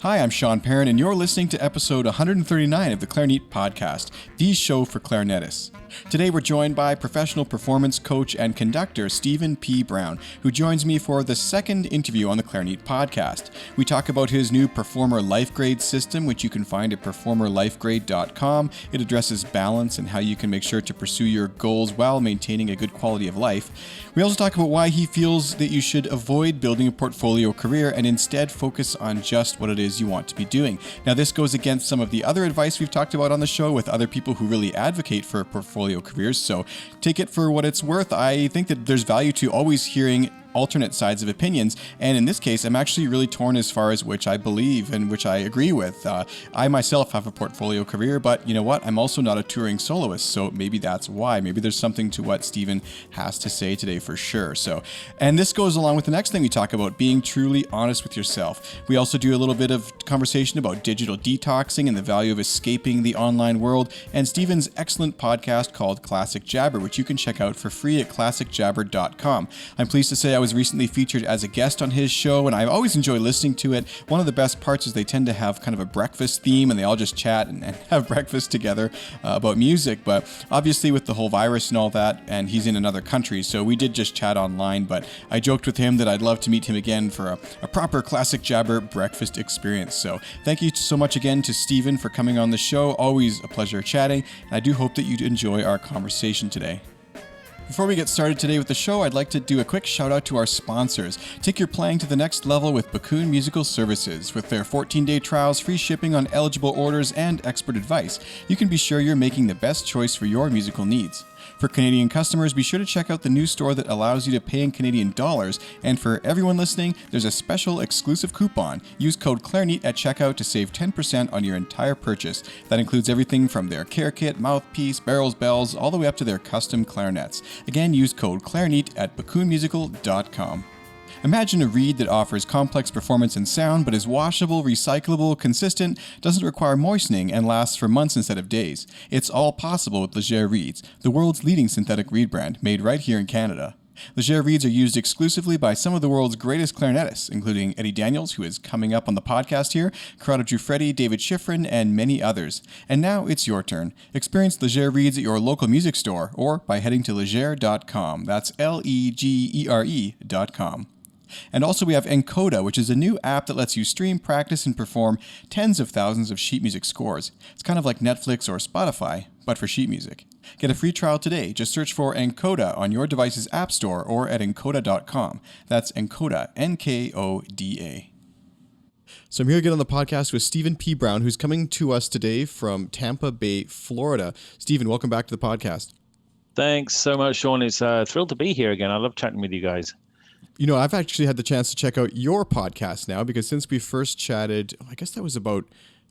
Hi, I'm Sean Perrin, and you're listening to episode 139 of the Clarineat podcast, the show for clarinetists. Today we're joined by professional performance coach and conductor Stephen P. Brown, who joins me for the second interview on the Clarineat podcast. We talk about his new Performer Life Grade system, which you can find at performerlifegrade.com. It addresses balance and how you can make sure to pursue your goals while maintaining a good quality of life. We also talk about why he feels that you should avoid building a portfolio career and instead focus on just what it is you want to be doing. Now, this goes against some of the other advice we've talked about on the show with other people who really advocate for portfolio careers, so take it for what it's worth. I think that there's value to always hearing alternate sides of opinions, and in this case I'm actually really torn as far as which I believe and which I agree with. I myself have a portfolio career, but you know what, I'm also not a touring soloist, so maybe that's why. Maybe there's something to what Stephen has to say today for sure. And this goes along with the next thing we talk about, being truly honest with yourself. We also do a little bit of conversation about digital detoxing and the value of escaping the online world, and Stephen's excellent podcast called Classic Jabber, which you can check out for free at classicjabber.com. I'm pleased to say I was recently featured as a guest on his show, and I always enjoy listening to it. One of the best parts is they tend to have kind of a breakfast theme, and they all just chat and have breakfast together about music. But obviously with the whole virus and all that, and he's in another country, so we did just chat online, but I joked with him that I'd love to meet him again for a proper Classic Jabber breakfast experience. So thank you so much again to Stephen for coming on the show. Always a pleasure chatting, and I do hope that you'd enjoy our conversation today. Before we get started today with the show, I'd like to do a quick shout out to our sponsors. Take your playing to the next level with Bakun Musical Services. With their 14-day trials, free shipping on eligible orders, and expert advice, you can be sure you're making the best choice for your musical needs. For Canadian customers, be sure to check out the new store that allows you to pay in Canadian dollars. And for everyone listening, there's a special exclusive coupon. Use code Clarineat at checkout to save 10% on your entire purchase. That includes everything from their care kit, mouthpiece, barrels, bells, all the way up to their custom clarinets. Again, use code Clarineat at bakunmusical.com. Imagine a reed that offers complex performance and sound, but is washable, recyclable, consistent, doesn't require moistening, and lasts for months instead of days. It's all possible with Legere Reads, the world's leading synthetic reed brand, made right here in Canada. Legere Reads are used exclusively by some of the world's greatest clarinetists, including Eddie Daniels, who is coming up on the podcast here, Corrado Giuffretti, David Schifrin, and many others. And now it's your turn. Experience Legere Reads at your local music store, or by heading to legere.com. That's legere.com. And also we have Encoda, which is a new app that lets you stream, practice, and perform tens of thousands of sheet music scores. It's kind of like Netflix or Spotify, but for sheet music. Get a free trial today. Just search for Encoda on your device's app store or at encoda.com. That's Encoda, N-K-O-D-A. So I'm here again on the podcast with Stephen P. Brown, who's coming to us today from Tampa Bay, Florida. Stephen, welcome back to the podcast. Thanks so much, Sean. It's thrilled to be here again. I love chatting with you guys. You know, I've actually had the chance to check out your podcast now because since we first chatted, I guess that was about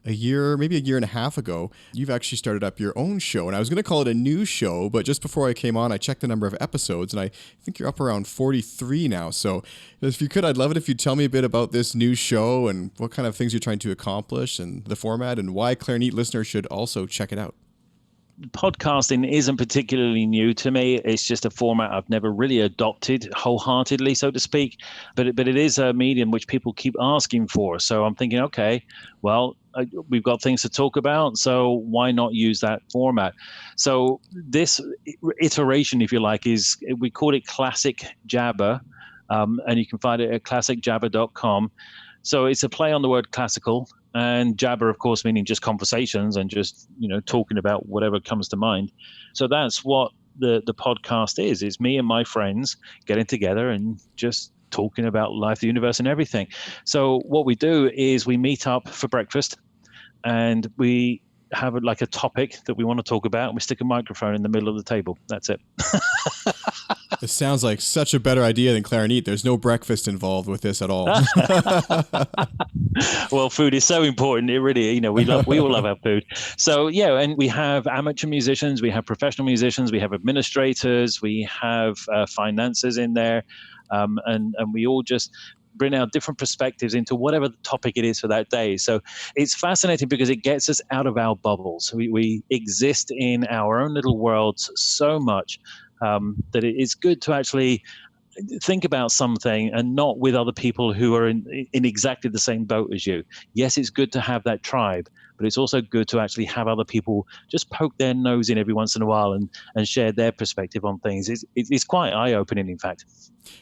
a year, maybe a year and a half ago, you've actually started up your own show. And I was going to call it a new show, but just before I came on, I checked the number of episodes, and I think you're up around 43 now. So if you could, I'd love it if you'd tell me a bit about this new show and what kind of things you're trying to accomplish and the format and why Clarineat listeners should also check it out. Podcasting isn't particularly new to me. It's just a format I've never really adopted wholeheartedly, so to speak. But it is a medium which people keep asking for. So I'm thinking, okay, well, we've got things to talk about, so why not use that format? So this iteration, if you like, we call it Classic Jabber, and you can find it at classicjabber.com. So it's a play on the word classical, and jabber, of course, meaning just conversations and just, talking about whatever comes to mind. So that's what the podcast is. It's me and my friends getting together and just talking about life, the universe, and everything. So what we do is we meet up for breakfast, and we have like a topic that we want to talk about, and we stick a microphone in the middle of the table. That's it. This sounds like such a better idea than Clarineat. There's no breakfast involved with this at all. Well, food is so important. It really, we all love our food. So yeah, and we have amateur musicians, we have professional musicians, we have administrators, we have financiers in there, and we all just bring out different perspectives into whatever the topic it is for that day. So it's fascinating because it gets us out of our bubbles. We exist in our own little worlds so much that it is good to actually think about something and not with other people who are in exactly the same boat as you. Yes, it's good to have that tribe, but it's also good to actually have other people just poke their nose in every once in a while and share their perspective on things. It's quite eye-opening, in fact.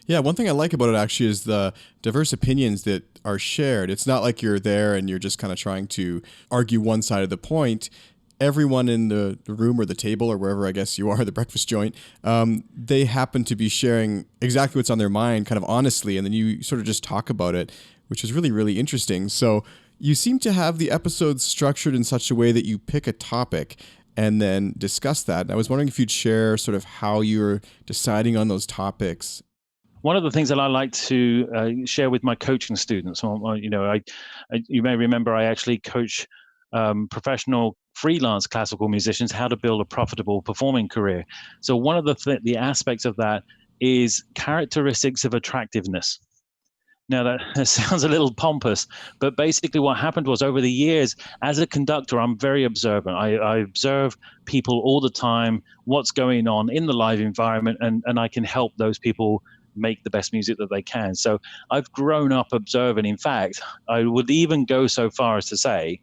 Yeah, one thing I like about it actually is the diverse opinions that are shared. It's not like you're there and you're just kind of trying to argue one side of the point. Everyone in the room or the table or wherever I guess you are, the breakfast joint, they happen to be sharing exactly what's on their mind kind of honestly, and then you sort of just talk about it, which is really, really interesting. So you seem to have the episodes structured in such a way that you pick a topic and then discuss that. And I was wondering if you'd share sort of how you're deciding on those topics. One of the things that I like to share with my coaching students, you may remember I actually coach professional freelance classical musicians how to build a profitable performing career. So one of the aspects of that is characteristics of attractiveness. Now that sounds a little pompous, but basically what happened was over the years, as a conductor, I'm very observant. I observe people all the time, what's going on in the live environment, and I can help those people make the best music that they can. So I've grown up observing. In fact, I would even go so far as to say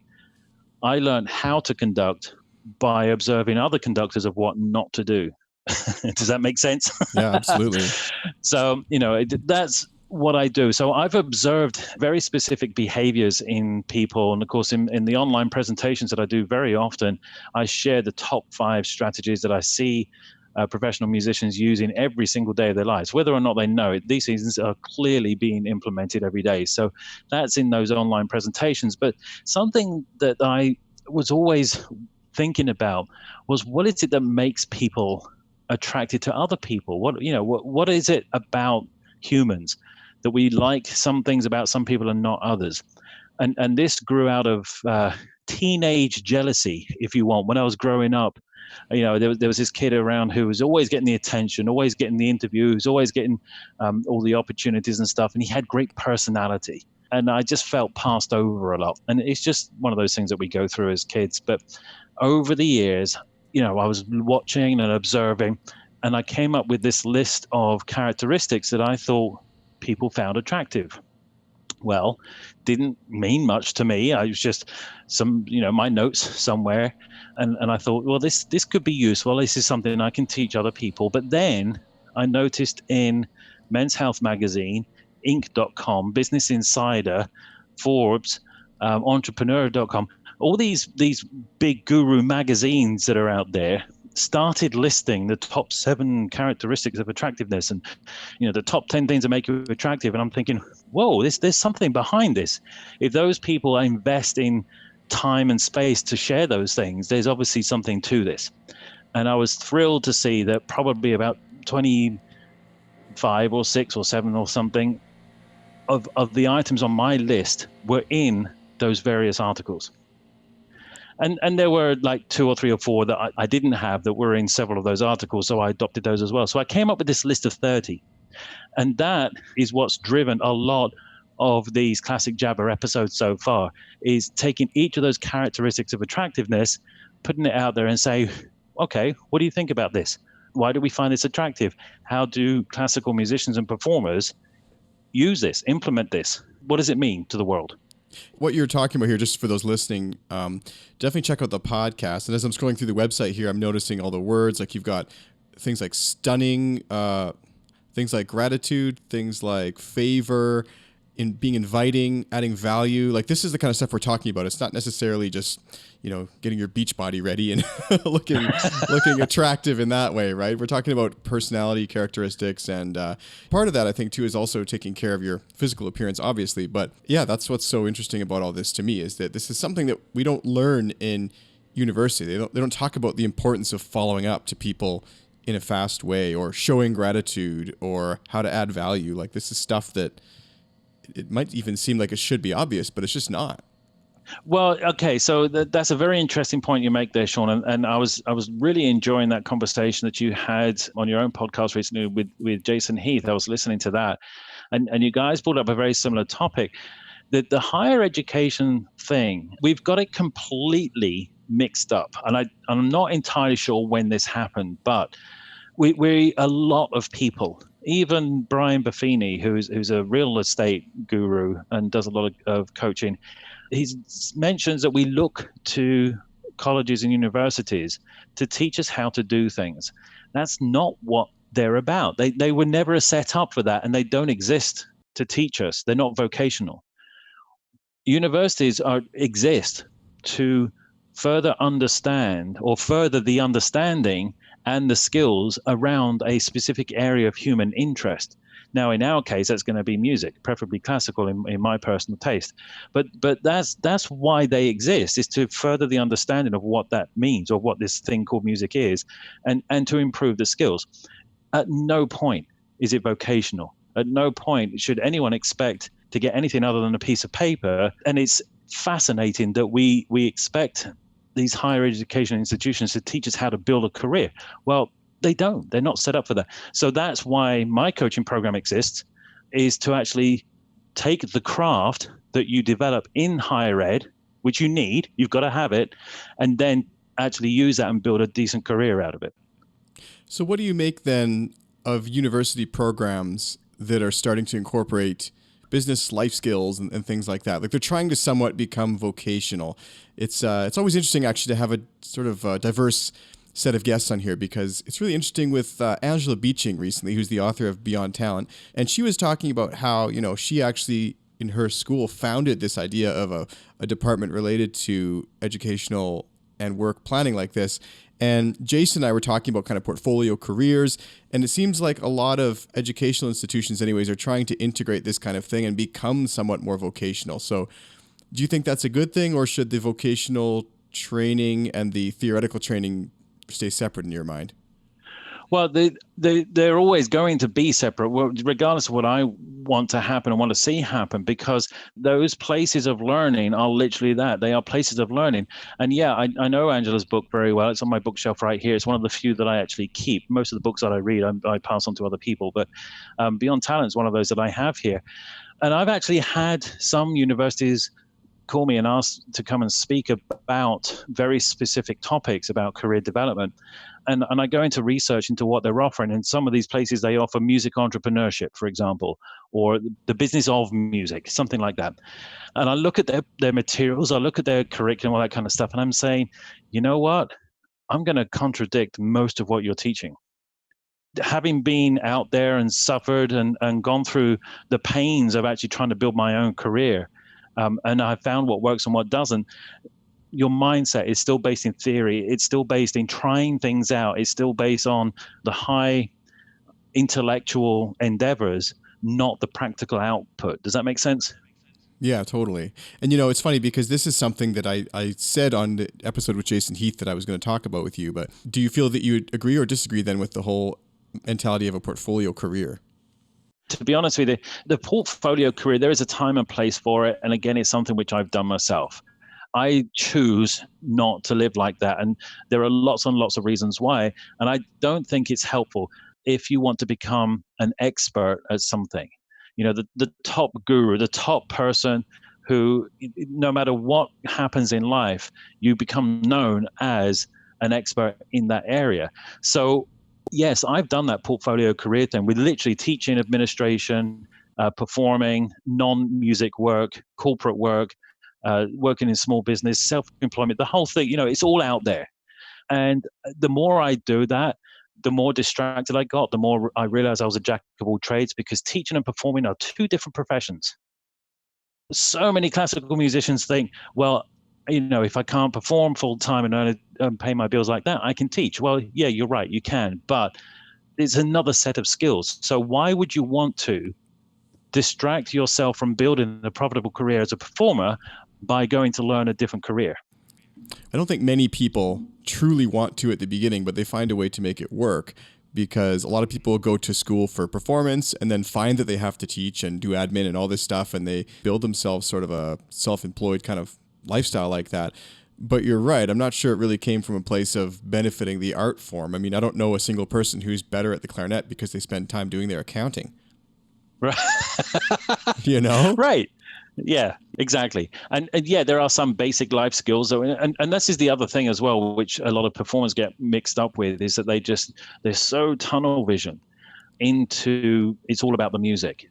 I learned how to conduct by observing other conductors of what not to do. Does that make sense? Yeah, absolutely. So, that's what I do. So I've observed very specific behaviors in people. And of course, in the online presentations that I do very often, I share the top 5 strategies that I see professional musicians using every single day of their lives, whether or not they know it. These things are clearly being implemented every day. So that's in those online presentations. But something that I was always thinking about was, what is it that makes people attracted to other people? What is it about humans that we like some things about some people and not others? And this grew out of teenage jealousy, if you want. When I was growing up, there was this kid around who was always getting the attention, always getting the interviews, always getting all the opportunities and stuff. And he had great personality. And I just felt passed over a lot. And it's just one of those things that we go through as kids. But over the years, I was watching and observing, and I came up with this list of characteristics that I thought people found attractive. Well, didn't mean much to me. I was just my notes somewhere. And I thought, well, this could be useful. This is something I can teach other people. But then I noticed in Men's Health Magazine, Inc.com, Business Insider, Forbes, Entrepreneur.com, all these big guru magazines that are out there started listing the top 7 characteristics of attractiveness and the top 10 things that make you attractive. And I'm thinking, whoa, there's something behind this. If those people invest in time and space to share those things, there's obviously something to this. And I was thrilled to see that probably about 25 or 6 or 7 or something of the items on my list were in those various articles. And there were like 2 or 3 or 4 that I didn't have that were in several of those articles, so I adopted those as well. So I came up with this list of 30. And that is what's driven a lot of these classic Jabber episodes so far, is taking each of those characteristics of attractiveness, putting it out there and say, okay, what do you think about this? Why do we find this attractive? How do classical musicians and performers use this, implement this? What does it mean to the world? What you're talking about here, just for those listening, definitely check out the podcast. And as I'm scrolling through the website here, I'm noticing all the words. Like you've got things like stunning, things like gratitude, things like favor, in being inviting, adding value. Like this is the kind of stuff we're talking about. It's not necessarily just, getting your beach body ready and looking attractive in that way, right? We're talking about personality characteristics, and part of that, I think, too, is also taking care of your physical appearance, obviously. But yeah, that's what's so interesting about all this to me, is that this is something that we don't learn in university. They don't talk about the importance of following up to people in a fast way, or showing gratitude, or how to add value. Like this is stuff that it might even seem like it should be obvious, but it's just not. Well, okay, so that's a very interesting point you make there, Sean, and I was really enjoying that conversation that you had on your own podcast recently with Jason Heath. I was listening to that, and you guys brought up a very similar topic. That the higher education thing, we've got it completely mixed up, and I'm not entirely sure when this happened, but we a lot of people Even Brian Buffini, who's a real estate guru and does a lot of coaching, he mentions that we look to colleges and universities to teach us how to do things. That's not what they're about. They were never set up for that, and they don't exist to teach us. They're not vocational. Universities exist to further understand or further the understanding and the skills around a specific area of human interest. Now, in our case, that's going to be music, preferably classical in my personal taste. But that's why they exist, is to further the understanding of what that means or what this thing called music is, and to improve the skills. At no point is it vocational. At no point should anyone expect to get anything other than a piece of paper. And it's fascinating that we expect these higher education institutions to teach us how to build a career. Well, they don't. They're not set up for that. So that's why my coaching program exists, is to actually take the craft that you develop in higher ed, which you need, you've got to have it, and then actually use that and build a decent career out of it. So what do you make then of university programs that are starting to incorporate business life skills and things like that? Like, they're trying to somewhat become vocational. It's always interesting actually to have a sort of diverse set of guests on here, because it's really interesting with Angela Beeching recently, who's the author of Beyond Talent. And she was talking about how, she actually in her school founded this idea of a department related to educational and work planning like this. And Jason and I were talking about kind of portfolio careers, and it seems like a lot of educational institutions anyways are trying to integrate this kind of thing and become somewhat more vocational. So do you think that's a good thing, or should the vocational training and the theoretical training stay separate in your mind? Well, they're always going to be separate, regardless of what I want to happen and want to see happen, because those places of learning are literally that. They are places of learning. And yeah, I know Angela's book very well. It's on my bookshelf right here. It's one of the few that I actually keep. Most of the books that I read, I pass on to other people. But Beyond Talent is one of those that I have here. And I've actually had some universities call me and ask to come and speak about very specific topics about career development. And I go into research into what they're offering. And some of these places, they offer music entrepreneurship, for example, or the business of music, something like that. And I look at their materials, I look at their curriculum, all that kind of stuff. And I'm saying, you know what? I'm going to contradict most of what you're teaching. Having been out there and suffered and gone through the pains of actually trying to build my own career, and I found what works and what doesn't. Your mindset is still based in theory. It's still based in trying things out. It's still based on the high intellectual endeavors, not the practical output. Does that make sense? Yeah, totally. And, it's funny because this is something that I said on the episode with Jason Heath that I was going to talk about with you. But do you feel that you agree or disagree then with the whole mentality of a portfolio career? To be honest with you, the portfolio career, there is a time and place for it. And again, it's something which I've done myself. I choose not to live like that. And there are lots and lots of reasons why. And I don't think it's helpful if you want to become an expert at something. The top guru, the top person who, no matter what happens in life, you become known as an expert in that area. So yes, I've done that portfolio career thing with literally teaching, administration, performing, non-music work, corporate work, working in small business, self-employment, the whole thing, it's all out there. And the more I do that, the more distracted I got, the more I realized I was a jack of all trades, because teaching and performing are two different professions. So many classical musicians think, well, if I can't perform full time and earn and pay my bills like that, I can teach. Well, yeah, you're right, you can, but it's another set of skills. So why would you want to distract yourself from building a profitable career as a performer by going to learn a different career? I don't think many people truly want to at the beginning, but they find a way to make it work, because a lot of people go to school for performance and then find that they have to teach and do admin and all this stuff, and they build themselves sort of a self-employed kind of lifestyle like that. But you're right. I'm not sure it really came from a place of benefiting the art form. I mean, I don't know a single person who's better at the clarinet because they spend time doing their accounting. Right. Right. Yeah, exactly. And yeah, there are some basic life skills. And this is the other thing as well, which a lot of performers get mixed up with, is that they're so tunnel vision into it's all about the music.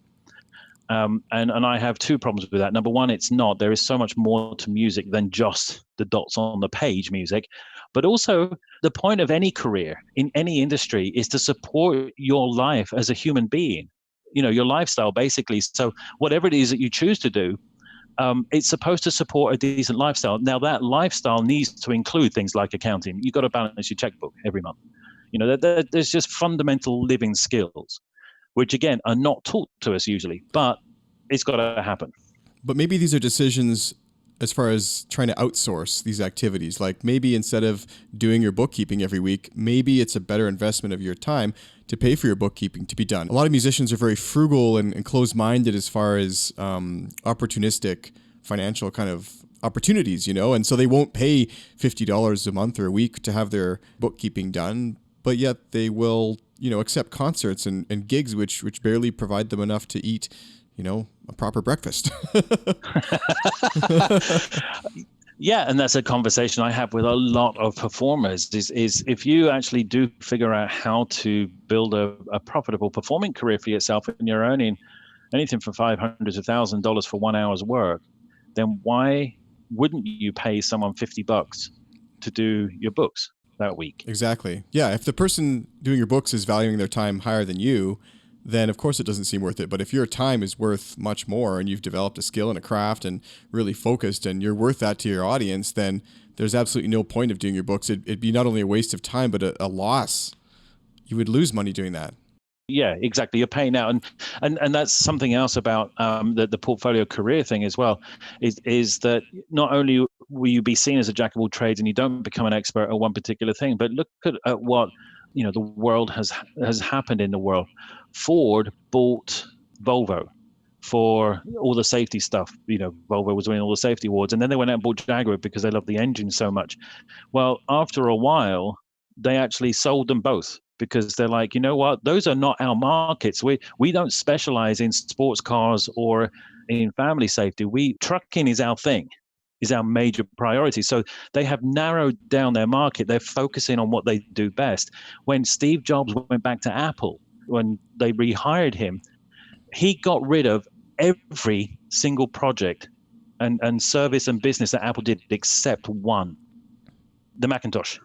And I have two problems with that. Number one, it's not. There is so much more to music than just the dots on the page music. But also, the point of any career in any industry is to support your life as a human being, your lifestyle, basically. So whatever it is that you choose to do, it's supposed to support a decent lifestyle. Now, that lifestyle needs to include things like accounting. You've got to balance your checkbook every month. There's just fundamental living skills, which again are not taught to us usually, but it's got to happen. But maybe these are decisions as far as trying to outsource these activities. Like maybe instead of doing your bookkeeping every week, maybe it's a better investment of your time to pay for your bookkeeping to be done. A lot of musicians are very frugal and closed-minded as far as opportunistic financial kind of opportunities, and so they won't pay $50 a month or a week to have their bookkeeping done, but yet they will accept concerts and gigs which barely provide them enough to eat, a proper breakfast. Yeah, and that's a conversation I have with a lot of performers is if you actually do figure out how to build a profitable performing career for yourself and you're earning anything from $500 to $1,000 for 1 hour's work, then why wouldn't you pay someone $50 to do your books that week? Exactly. Yeah, if the person doing your books is valuing their time higher than you, then of course it doesn't seem worth it. But if your time is worth much more and you've developed a skill and a craft and really focused and you're worth that to your audience, then there's absolutely no point of doing your books. It'd be not only a waste of time, but a loss. You would lose money doing that. Yeah, exactly. You're paying out, and that's something else about the portfolio career thing as well. Is that not only will you be seen as a jack of all trades and you don't become an expert at one particular thing, but look at what the world has happened in the world. Ford bought Volvo for all the safety stuff. Volvo was winning all the safety awards, and then they went out and bought Jaguar because they loved the engine so much. Well, after a while, they actually sold them both because they're like, you know what? Those are not our markets. We don't specialize in sports cars or in family safety. Trucking is our thing, is our major priority. So they have narrowed down their market. They're focusing on what they do best. When Steve Jobs went back to Apple, when they rehired him, he got rid of every single project and service and business that Apple did except one, the Macintosh.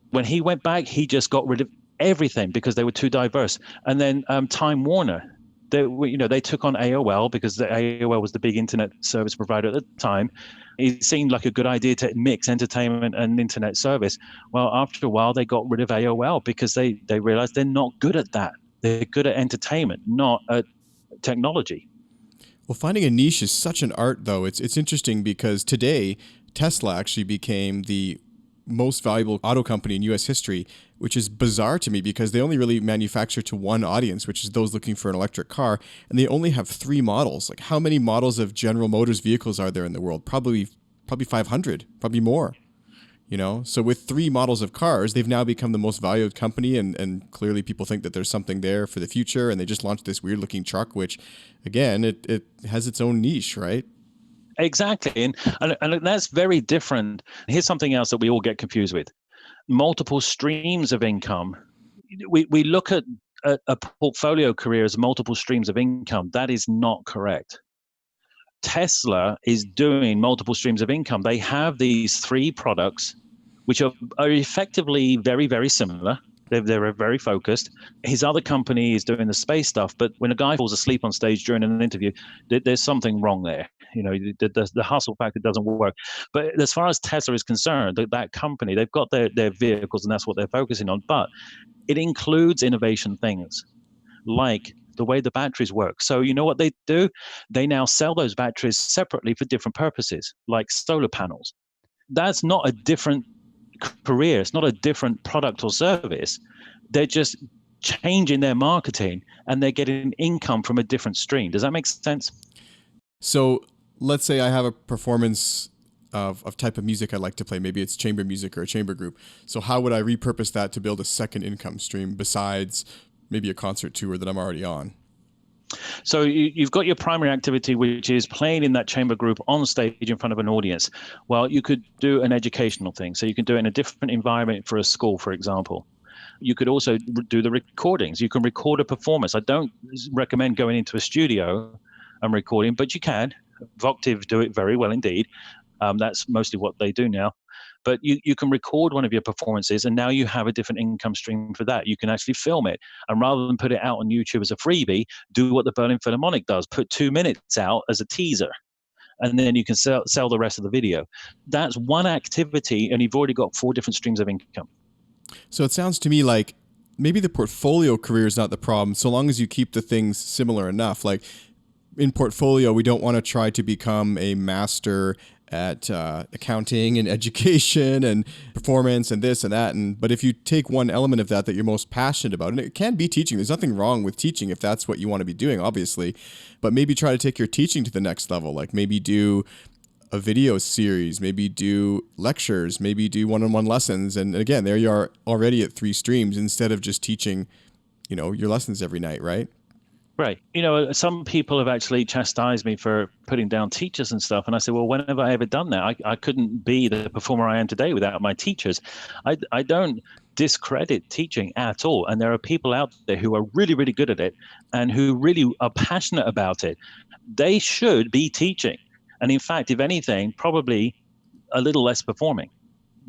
When he went back, he just got rid of everything because they were too diverse. And then Time Warner, they took on AOL because the AOL was the big internet service provider at the time. It seemed like a good idea to mix entertainment and internet service. Well, after a while, they got rid of AOL because they realized they're not good at that. They're good at entertainment, not at technology. Well, finding a niche is such an art, though. It's interesting because today, Tesla actually became the most valuable auto company in U.S. history, which is bizarre to me because they only really manufacture to one audience, which is those looking for an electric car, and they only have 3 models. Like, how many models of General Motors vehicles are there in the world? Probably 500, probably more. So with 3 models of cars, they've now become the most valued company, and clearly people think that there's something there for the future, and they just launched this weird-looking truck, which, again, it has its own niche, right? Exactly. And that's very different. Here's something else that we all get confused with. Multiple streams of income. We look at a portfolio career as multiple streams of income. That is not correct. Tesla is doing multiple streams of income. They have these 3 products, which are effectively very, very similar. They're very focused. His other company is doing the space stuff, but when a guy falls asleep on stage during an interview, there's something wrong there. The hustle factor doesn't work. But as far as Tesla is concerned, that company, they've got their vehicles and that's what they're focusing on. But it includes innovation things like the way the batteries work. So you know what they do? They now sell those batteries separately for different purposes, like solar panels. That's not a different career. It's not a different product or service. They're just changing their marketing and they're getting income from a different stream. Does that make sense? So let's say I have a performance of type of music I like to play. Maybe it's chamber music or a chamber group. So how would I repurpose that to build a second income stream besides maybe a concert tour that I'm already on? So you've got your primary activity, which is playing in that chamber group on stage in front of an audience. Well, you could do an educational thing. So you can do it in a different environment for a school, for example. You could also do the recordings. You can record a performance. I don't recommend going into a studio and recording, but you can. Voctiv do it very well indeed. That's mostly what they do now. But you can record one of your performances, and now you have a different income stream for that. You can actually film it. And rather than put it out on YouTube as a freebie, do what the Berlin Philharmonic does. Put 2 minutes out as a teaser, and then you can sell the rest of the video. That's one activity, and you've already got 4 different streams of income. So it sounds to me like maybe the portfolio career is not the problem, so long as you keep the things similar enough. Like in portfolio, we don't want to try to become a master at accounting and education and performance and this and that. But if you take one element of that you're most passionate about, and it can be teaching, there's nothing wrong with teaching if that's what you want to be doing, obviously, but maybe try to take your teaching to the next level. Like maybe do a video series, maybe do lectures, maybe do one-on-one lessons. And again, there you are already at 3 streams instead of just teaching, your lessons every night, right? Right. Some people have actually chastised me for putting down teachers and stuff. And I said, well, when have I ever done that? I couldn't be the performer I am today without my teachers. I don't discredit teaching at all. And there are people out there who are really, really good at it and who really are passionate about it. They should be teaching. And in fact, if anything, probably a little less performing.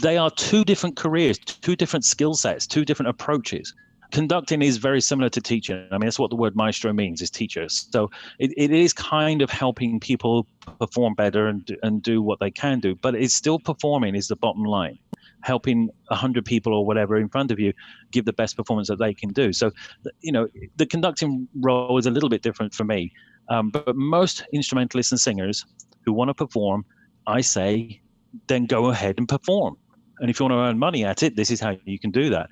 They are 2 different careers, 2 different skill sets, 2 different approaches. Conducting is very similar to teaching. I mean, that's what the word maestro means, is teachers. So it is kind of helping people perform better and do what they can do. But it's still performing is the bottom line. Helping 100 people or whatever in front of you give the best performance that they can do. So, the conducting role is a little bit different for me. But most instrumentalists and singers who want to perform, I say, then go ahead and perform. And if you want to earn money at it, this is how you can do that.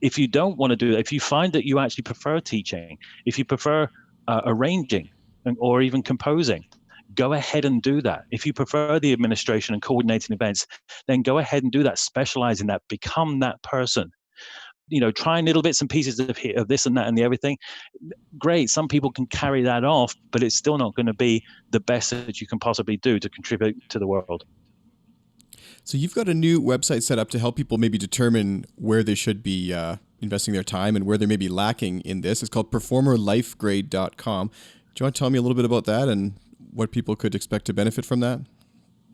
If you don't want to do that, if you find that you actually prefer teaching, if you prefer arranging or even composing, go ahead and do that. If you prefer the administration and coordinating events, then go ahead and do that. Specialize in that. Become that person. Try little bits and pieces of this and that and the everything. Great. Some people can carry that off, but it's still not going to be the best that you can possibly do to contribute to the world. So you've got a new website set up to help people maybe determine where they should be investing their time and where they may be lacking in this. It's called performerlifegrade.com. Do you want to tell me a little bit about that and what people could expect to benefit from that?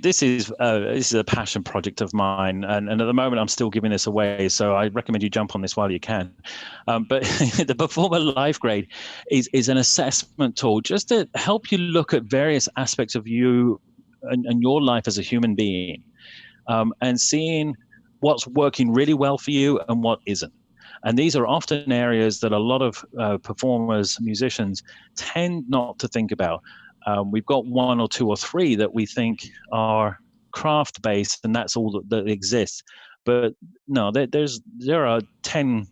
This is a passion project of mine, and at the moment I'm still giving this away, so I recommend you jump on this while you can. But the Performer Life Grade is an assessment tool just to help you look at various aspects of you and your life as a human being. And seeing what's working really well for you and what isn't. And these are often areas that a lot of performers, musicians tend not to think about. We've got 1 or 2 or 3 that we think are craft-based, and that's all that exists. But no, there are 10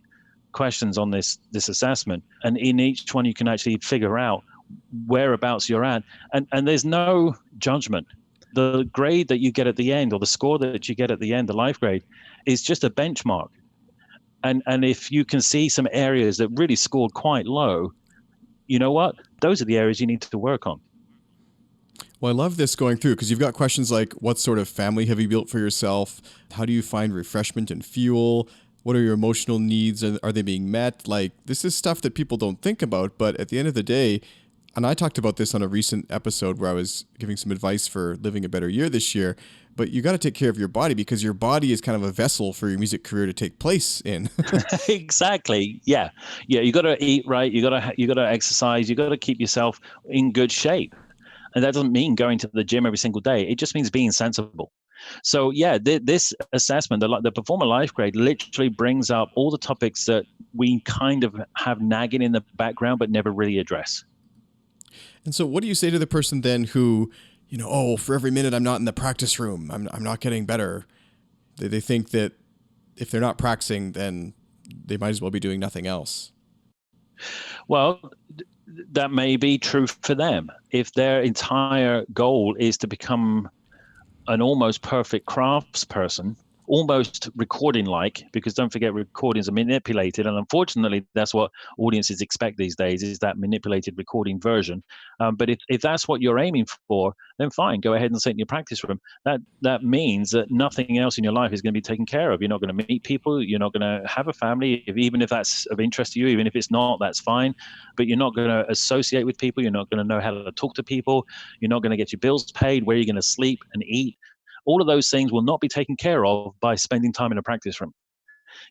questions on this assessment, and in each one you can actually figure out whereabouts you're at. And there's no judgment. The grade that you get at the end, or the score that you get at the end, the life grade, is just a benchmark. And if you can see some areas that really scored quite low, you know what? Those are the areas you need to work on. Well, I love this going through because you've got questions like, what sort of family have you built for yourself? How do you find refreshment and fuel? What are your emotional needs? And are they being met? Like, this is stuff that people don't think about, but at the end of the day, and I talked about this on a recent episode where I was giving some advice for living a better year this year, but you got to take care of your body because your body is kind of a vessel for your music career to take place in. Exactly. Yeah. You got to eat right. You got to exercise. You got to keep yourself in good shape. And that doesn't mean going to the gym every single day. It just means being sensible. So yeah, this assessment, the Performer Life Grade, literally brings up all the topics that we kind of have nagging in the background but never really address. And so what do you say to the person then who, for every minute I'm not in the practice room, I'm not getting better. They think that if they're not practicing, then they might as well be doing nothing else. Well, that may be true for them. If their entire goal is to become an almost perfect craftsperson, almost recording-like, because don't forget, recordings are manipulated, and unfortunately, that's what audiences expect these days, is that manipulated recording version. But if that's what you're aiming for, then fine, go ahead and sit in your practice room. That means that nothing else in your life is going to be taken care of. You're not going to meet people. You're not going to have a family, even if that's of interest to you. Even if it's not, that's fine. But you're not going to associate with people. You're not going to know how to talk to people. You're not going to get your bills paid, where you're going to sleep and eat. All of those things will not be taken care of by spending time in a practice room.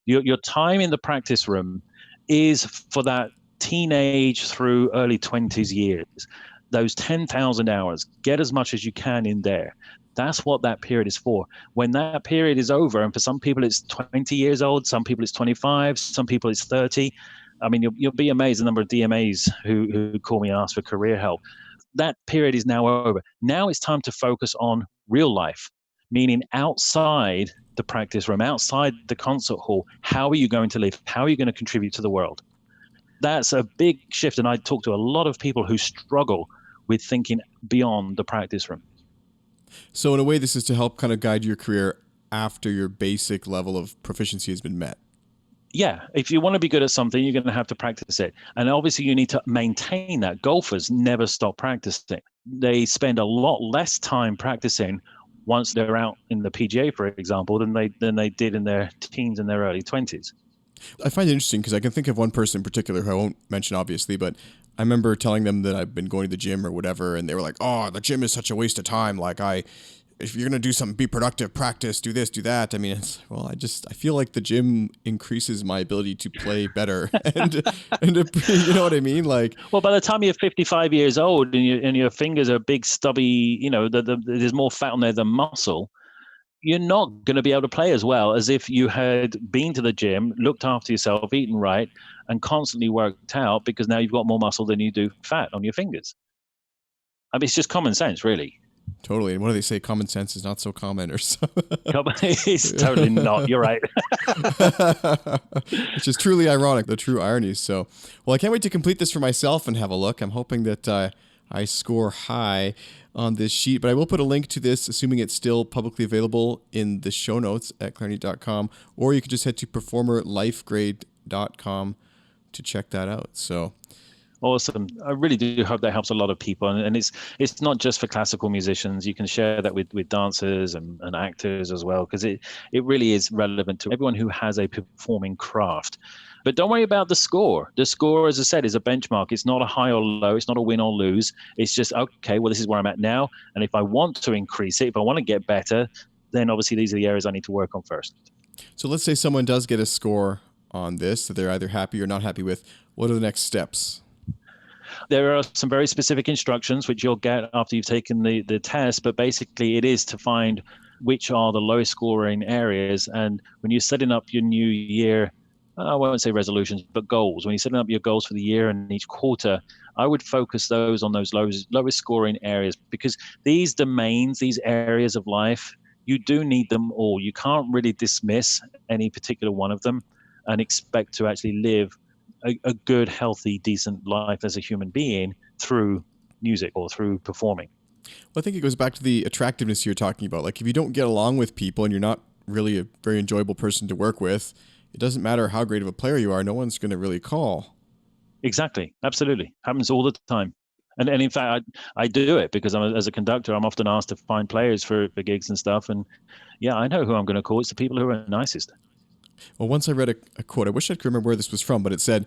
Your time in the practice room is for that teenage through early 20s years. Those 10,000 hours, get as much as you can in there. That's what that period is for. When that period is over, and for some people it's 20 years old, some people it's 25, some people it's 30. I mean, you'll be amazed the number of DMAs who call me and ask for career help. That period is now over. Now it's time to focus on real life, meaning outside the practice room, outside the concert hall. How are you going to live? How are you going to contribute to the world? That's a big shift. And I talk to a lot of people who struggle with thinking beyond the practice room. So in a way, this is to help kind of guide your career after your basic level of proficiency has been met. Yeah, if you want to be good at something, you're going to have to practice it. And obviously you need to maintain that. Golfers never stop practicing. They spend a lot less time practicing once they're out in the PGA, for example, than they did in their teens and their early 20s. I find it interesting because I can think of one person in particular who I won't mention, obviously, but I remember telling them that I've been going to the gym or whatever, and they were like, "Oh, the gym is such a waste of time. Like, if you're going to do something, be productive, practice, do this, do that." I mean, I feel like the gym increases my ability to play better. and you know what I mean? Like, well, by the time you're 55 years old and your fingers are big, stubby, there's more fat on there than muscle, you're not going to be able to play as well as if you had been to the gym, looked after yourself, eaten right, and constantly worked out, because now you've got more muscle than you do fat on your fingers. I mean, it's just common sense, really. Totally. And what do they say? Common sense is not so common, or so. It's totally not. You're right. Which is truly ironic, the true irony. So, well, I can't wait to complete this for myself and have a look. I'm hoping that I score high on this sheet, but I will put a link to this, assuming it's still publicly available, in the show notes at clarineat.com, or you can just head to performerlifegrade.com to check that out. So awesome. I really do hope that helps a lot of people. And it's not just for classical musicians. You can share that with dancers and actors as well, because it really is relevant to everyone who has a performing craft. But don't worry about the score. The score, as I said, is a benchmark. It's not a high or low. It's not a win or lose. It's just, okay, well, this is where I'm at now. And if I want to increase it, if I want to get better, then obviously these are the areas I need to work on first. So let's say someone does get a score on this that they're either happy or not happy with. What are the next steps? There are some very specific instructions which you'll get after you've taken the test, but basically it is to find which are the lowest scoring areas. And when you're setting up your new year, I won't say resolutions, but goals, when you're setting up your goals for the year and each quarter, I would focus those on those lowest scoring areas, because these domains, these areas of life, you do need them all. You can't really dismiss any particular one of them and expect to actually live a good, healthy, decent life as a human being through music or through performing. Well, I think it goes back to the attractiveness you're talking about. Like, if you don't get along with people and you're not really a very enjoyable person to work with, it doesn't matter how great of a player you are. No one's going to really call. Exactly. Absolutely. Happens all the time. And in fact, I do it because as a conductor, I'm often asked to find players for gigs and stuff. And yeah, I know who I'm going to call. It's the people who are nicest. Well, once I read a quote, I wish I could remember where this was from, but it said,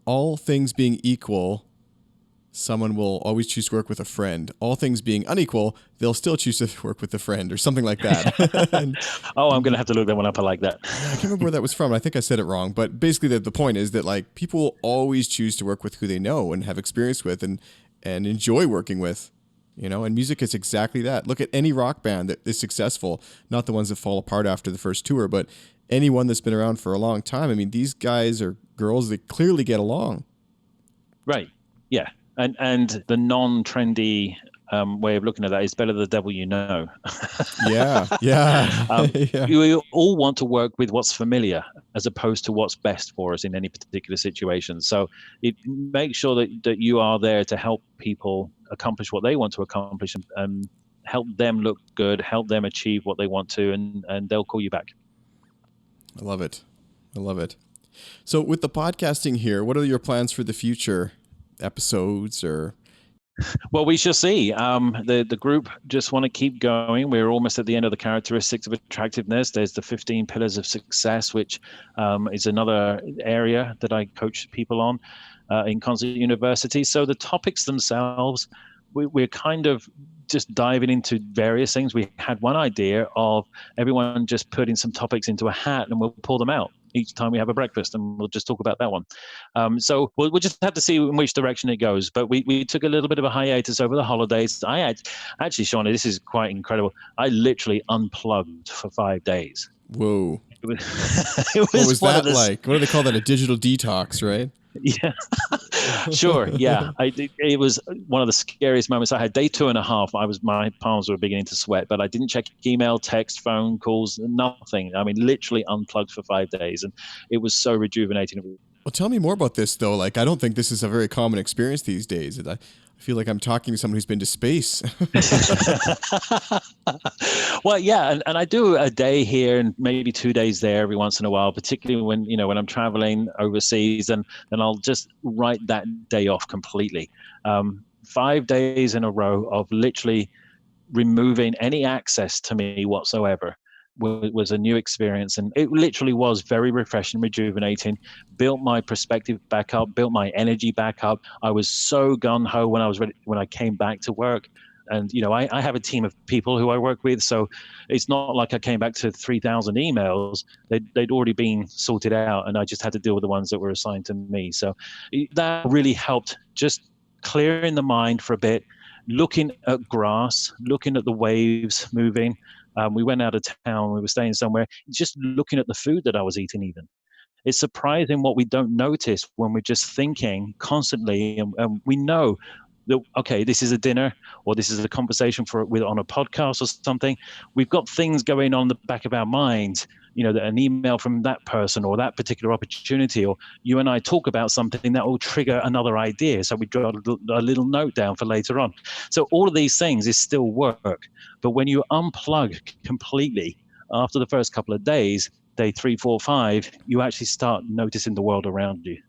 "All things being equal, someone will always choose to work with a friend. All things being unequal, they'll still choose to work with a friend," or something like that. I'm going to have to look that one up. I like that. Yeah, I can't remember where that was from. I think I said it wrong, but basically the point is that, like, people will always choose to work with who they know and have experience with and enjoy working with, and music is exactly that. Look at any rock band that is successful, not the ones that fall apart after the first tour, but anyone that's been around for a long time. I mean, these guys or girls, they clearly get along. Right. Yeah. And the non-trendy way of looking at that is better the devil you know. Yeah. Yeah. You all want to work with what's familiar as opposed to what's best for us in any particular situation. So make sure that you are there to help people accomplish what they want to accomplish and help them look good, help them achieve what they want to, and they'll call you back. I love it. I love it. So with the podcasting here, what are your plans for the future episodes or? Well, we shall see. The group just want to keep going. We're almost at the end of the characteristics of attractiveness. There's the 15 pillars of success, which is another area that I coach people on in Concert University. So the topics themselves, we're kind of just diving into various things. We had one idea of everyone just putting some topics into a hat and we'll pull them out each time we have a breakfast, and we'll just talk about that one. So we'll just have to see in which direction it goes. But we took a little bit of a hiatus over the holidays. Actually, Shauna, this is quite incredible. I literally unplugged for 5 days. Whoa. It was what was that like? What do they call that? A digital detox, right? Yeah, sure. Yeah, it was one of the scariest moments I had. Day 2.5, my palms were beginning to sweat, but I didn't check email, text, phone calls, nothing. I mean, literally unplugged for 5 days, and it was so rejuvenating. Well, tell me more about this, though. Like, I don't think this is a very common experience these days. I feel like I'm talking to someone who's been to space. Well, yeah, and I do a day here and maybe 2 days there every once in a while, particularly when I'm traveling overseas, and I'll just write that day off completely. 5 days in a row of literally removing any access to me whatsoever was a new experience, and it literally was very refreshing, rejuvenating, built my perspective back up, built my energy back up. I was so gung-ho when I was ready, when I came back to work. And I have a team of people who I work with, so it's not like I came back to 3,000 emails. They'd already been sorted out, and I just had to deal with the ones that were assigned to me. So that really helped, just clearing the mind for a bit, looking at grass, looking at the waves moving. We went out of town, we were staying somewhere, just looking at the food that I was eating even. It's surprising what we don't notice when we're just thinking constantly, and we know that, okay, this is a dinner or this is a conversation on a podcast or something. We've got things going on in the back of our minds, that an email from that person or that particular opportunity, or you and I talk about something that will trigger another idea. So we draw a little note down for later on. So all of these things is still work. But when you unplug completely after the first couple of days, day 3, 4, 5, you actually start noticing the world around you.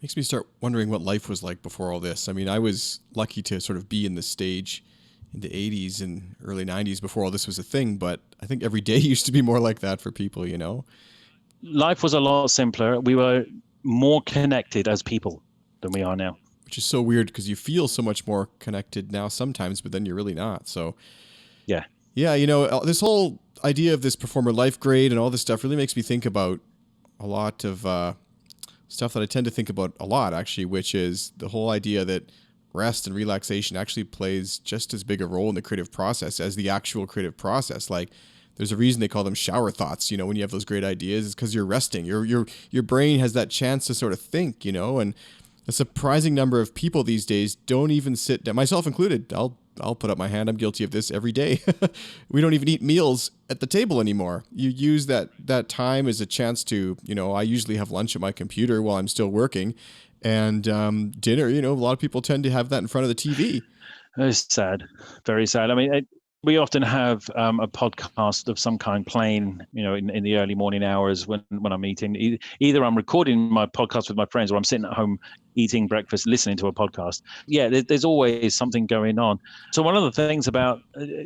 Makes me start wondering what life was like before all this. I mean, I was lucky to sort of be in this stage in the 80s and early 90s before all this was a thing, but I think every day used to be more like that for people, Life was a lot simpler. We were more connected as people than we are now. Which is so weird because you feel so much more connected now sometimes, but then you're really not. So, yeah. Yeah, this whole idea of this performer life grade and all this stuff really makes me think about a lot of stuff that I tend to think about a lot, actually, which is the whole idea that rest and relaxation actually plays just as big a role in the creative process as the actual creative process. Like, there's a reason they call them shower thoughts, when you have those great ideas, it's because you're resting. Your brain has that chance to sort of think, and a surprising number of people these days don't even sit down, myself included. I'll put up my hand. I'm guilty of this every day. We don't even eat meals at the table anymore. You use that time as a chance to, I usually have lunch at my computer while I'm still working, and dinner, a lot of people tend to have that in front of the TV. It's sad, very sad. I mean, we often have a podcast of some kind playing, in the early morning hours when I'm eating. Either I'm recording my podcast with my friends, or I'm sitting at home eating breakfast, listening to a podcast. Yeah, there's always something going on. So one of the things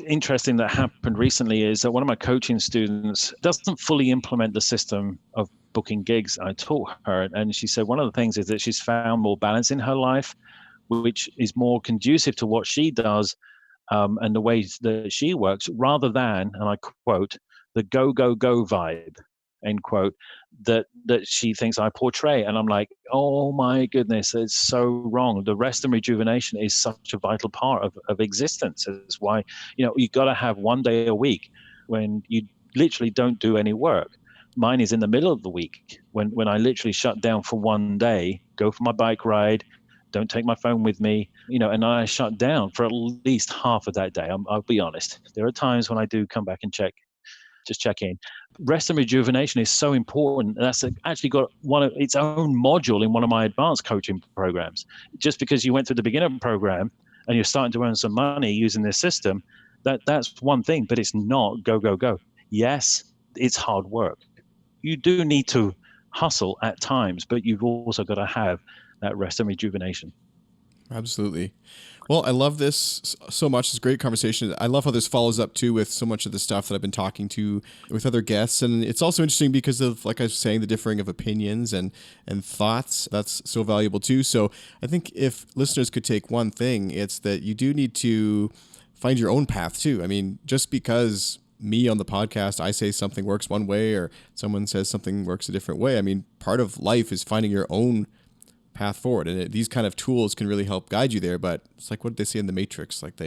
interesting that happened recently is that one of my coaching students doesn't fully implement the system of booking gigs I taught her. And she said one of the things is that she's found more balance in her life, which is more conducive to what she does. And the ways that she works, rather than, and I quote, the go, go, go vibe, end quote, that she thinks I portray. And I'm like, oh my goodness, it's so wrong. The rest and rejuvenation is such a vital part of existence. It's why, you got to have one day a week when you literally don't do any work. Mine is in the middle of the week when I literally shut down for one day, go for my bike ride, don't take my phone with me, and I shut down for at least half of that day. I'll be honest. There are times when I do come back and check in. Rest and rejuvenation is so important. That's actually got one of its own module in one of my advanced coaching programs. Just because you went through the beginner program and you're starting to earn some money using this system, that's one thing, but it's not go, go, go. Yes, it's hard work. you do need to hustle at times, but you've also got to have that rest and rejuvenation. Absolutely. Well, I love this so much. It's a great conversation. I love how this follows up too with so much of the stuff that I've been talking to with other guests. And it's also interesting because of, like I was saying, the differing of opinions and thoughts. That's so valuable too. So I think if listeners could take one thing, it's that you do need to find your own path too. I mean, just because me on the podcast, I say something works one way or someone says something works a different way. I mean, part of life is finding your own path forward, and these kind of tools can really help guide you there. But it's like, what did they say in the Matrix? Like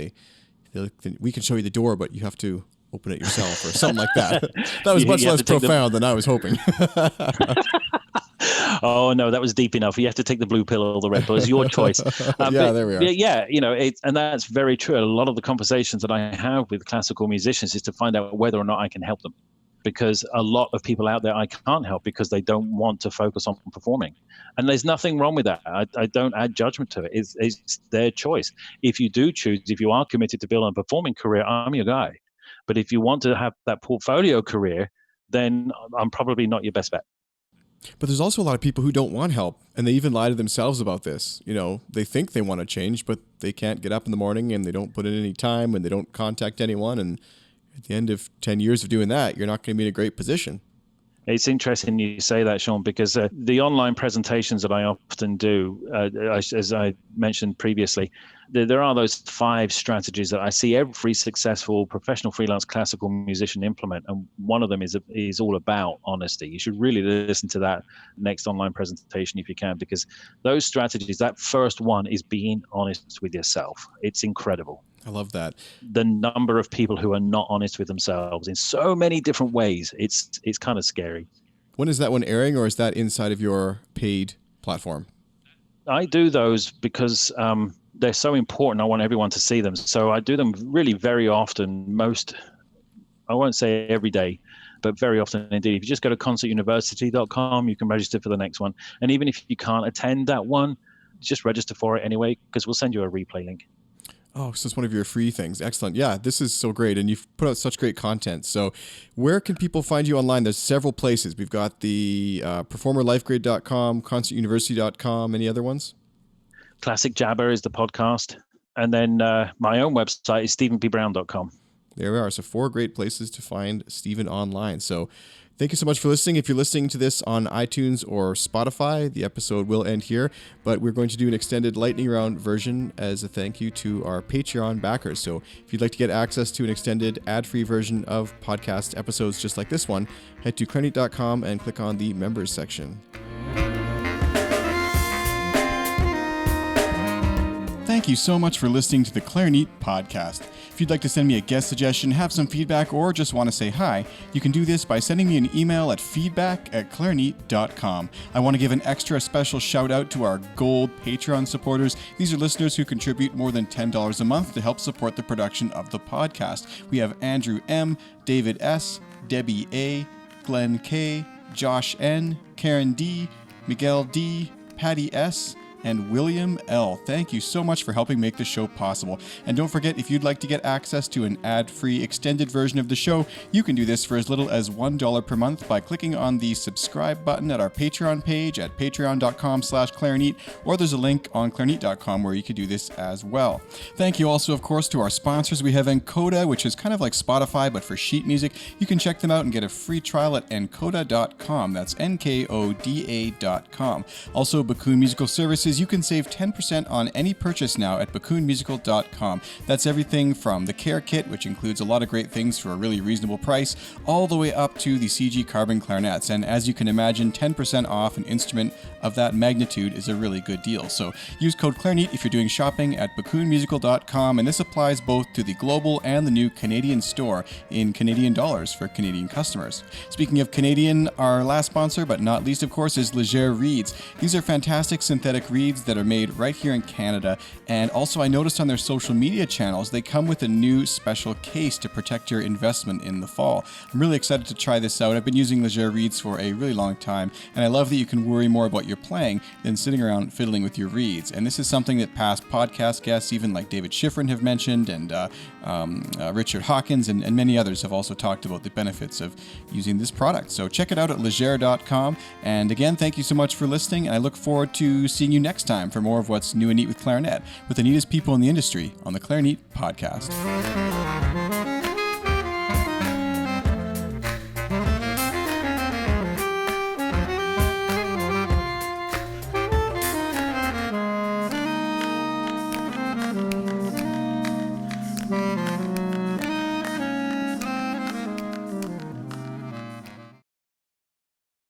we can show you the door, but you have to open it yourself, or something like that. That was much less profound than I was hoping. Oh no, that was deep enough. You have to take the blue pill or the red pill. It's your choice. There we are. Yeah, and that's very true. A lot of the conversations that I have with classical musicians is to find out whether or not I can help them. Because a lot of people out there I can't help because they don't want to focus on performing. And there's nothing wrong with that. I don't add judgment to it. It's their choice. If you do choose, if you are committed to building a performing career, I'm your guy. But if you want to have that portfolio career, then I'm probably not your best bet. But there's also a lot of people who don't want help, and they even lie to themselves about this. You know, they think they want to change, but they can't get up in the morning, and they don't put in any time, and they don't contact anyone, and at the end of 10 years of doing that, you're not going to be in a great position. It's interesting you say that, Sean, because the online presentations that I often do, as I mentioned previously, there are those 5 strategies that I see every successful professional freelance classical musician implement. And one of them is all about honesty. You should really listen to that next online presentation if you can, because those strategies, that first one is being honest with yourself. It's incredible. I love that. The number of people who are not honest with themselves in so many different ways, it's kind of scary. When is that one airing, or is that inside of your paid platform? I do those because they're so important. I want everyone to see them. So I do them really very often, I won't say every day, but very often indeed. If you just go to concertuniversity.com, you can register for the next one. And even if you can't attend that one, just register for it anyway, because we'll send you a replay link. Oh, so it's one of your free things. Excellent. Yeah, this is so great. And you've put out such great content. So where can people find you online? There's several places. We've got the performerlifegrade.com, concertuniversity.com. Any other ones? Classic Jabber is the podcast. And then my own website is stephenpbrown.com. There we are. So 4 great places to find Stephen online. So thank you so much for listening. If you're listening to this on iTunes or Spotify, the episode will end here, but we're going to do an extended lightning round version as a thank you to our Patreon backers. So if you'd like to get access to an extended ad-free version of podcast episodes just like this one, head to clarineat.com and click on the members section. Thank you so much for listening to the Clarineat podcast. If you'd like to send me a guest suggestion, have some feedback, or just want to say hi, you can do this by sending me an email at feedback@clarineat.com. I want to give an extra special shout out to our Gold Patreon supporters. These are listeners who contribute more than $10 a month to help support the production of the podcast. We have Andrew M., David S., Debbie A., Glenn K., Josh N., Karen D., Miguel D., Patty S., and William L. Thank you so much for helping make the show possible. And don't forget, if you'd like to get access to an ad-free extended version of the show, you can do this for as little as $1 per month by clicking on the subscribe button at our Patreon page at patreon.com/clarineat, or there's a link on clarineat.com where you can do this as well. Thank you also, of course, to our sponsors. We have Encoda, which is kind of like Spotify, but for sheet music. You can check them out and get a free trial at encoda.com. That's NKODA.com. Also, Bakun Musical Services. You can save 10% on any purchase now at bakunmusical.com. That's everything from the Care Kit, which includes a lot of great things for a really reasonable price, all the way up to the CG Carbon clarinets. And as you can imagine, 10% off an instrument of that magnitude is a really good deal. So use code Clarineat if you're doing shopping at bakunmusical.com, and this applies both to the global and the new Canadian store in Canadian dollars for Canadian customers. Speaking of Canadian, our last sponsor, but not least, of course, is Legere Reads. These are fantastic synthetic reeds Reads that are made right here in Canada. And also, I noticed on their social media channels, they come with a new special case to protect your investment in the fall. I'm really excited to try this out. I've been using Legere Reads for a really long time, and I love that you can worry more about your playing than sitting around fiddling with your reeds. And this is something that past podcast guests, even like David Schifrin, have mentioned, and Richard Hawkins and many others have also talked about the benefits of using this product. So check it out at legere.com. And again, thank you so much for listening, and I look forward to seeing you next time for more of what's new and neat with clarinet, with the neatest people in the industry on the Clarineat podcast.